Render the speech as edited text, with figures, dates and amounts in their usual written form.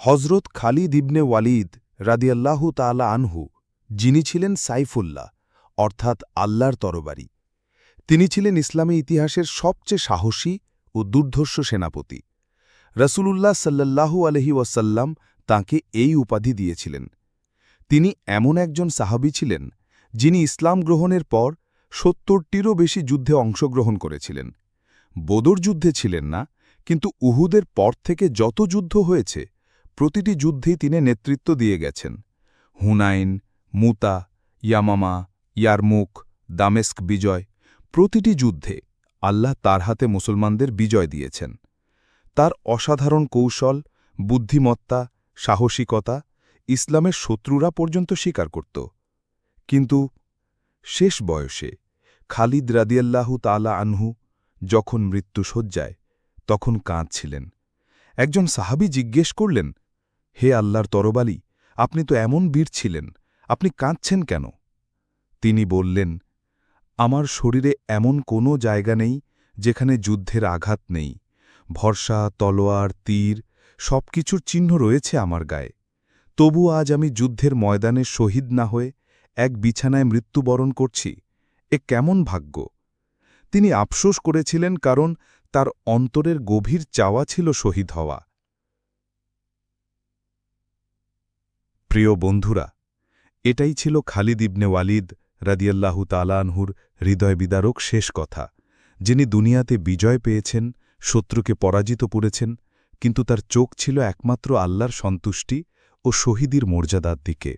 হজরত খালিদ ইবনে ওয়ালিদ রাদিয়াল্লাহু তাআলা আনহু, যিনি ছিলেন সাইফুল্লাহ অর্থাৎ আল্লাহর তরবারি। তিনি ছিলেন ইসলামী ইতিহাসের সবচেয়ে সাহসী ও দুর্ধর্ষ সেনাপতি। রাসূলুল্লাহ সাল্লাল্লাহু আলাইহি ওয়াসাল্লাম তাঁকে এই উপাধি দিয়েছিলেন। তিনি এমন একজন সাহাবী ছিলেন, যিনি ইসলাম গ্রহণের পর ৭০টিরও বেশি যুদ্ধে অংশগ্রহণ করেছিলেন। বদর যুদ্ধে ছিলেন না, কিন্তু উহুদের পর থেকে যত যুদ্ধ হয়েছে প্রতিটি যুদ্ধেই তিনি নেতৃত্ব দিয়ে গেছেন। হুনাইন, মুতা, ইয়ামামা, ইয়ারমুক, দামেস্ক বিজয়, প্রতিটি যুদ্ধে আল্লাহ তার হাতে মুসলমানদের বিজয় দিয়েছেন। তার অসাধারণ কৌশল, বুদ্ধিমত্তা, সাহসিকতা ইসলামের শত্রুরা পর্যন্ত স্বীকার করত। কিন্তু শেষ বয়সে খালিদ রাদিয়াল্লাহু তাআলা আনহু যখন মৃত্যুশয্যায়, তখন কাঁদছিলেন। একজন সাহাবী জিজ্ঞেস করলেন, হে আল্লাহর তরবারি, আপনি তো এমন বীর ছিলেন, আপনি কাঁদছেন কেন? তিনি বললেন, আমার শরীরে এমন কোনো জায়গা নেই যেখানে যুদ্ধের আঘাত নেই। ভরসা, তলোয়ার, তীর সবকিছুর চিহ্ন রয়েছে আমার গায়ে। তবু আজ আমি যুদ্ধের ময়দানে শহীদ না হয়ে এক বিছানায় মৃত্যুবরণ করছি। এ কেমন ভাগ্য! তিনি আফসোস করেছিলেন, কারণ তার অন্তরের গভীর চাওয়া ছিল শহীদ হওয়া। প্রিয় বন্ধুরা, এটাই ছিল খালিদ ইবনে ওয়ালিদ রাদিয়াল্লাহু তাআলা আনহুর হৃদয়বিদারক শেষ কথা, যিনি দুনিয়াতে বিজয় পেয়েছেন, শত্রুকে পরাজিত করেছেন, কিন্তু তার চোখ ছিল একমাত্র আল্লাহর সন্তুষ্টি ও শহীদের মর্যাদার দিকে।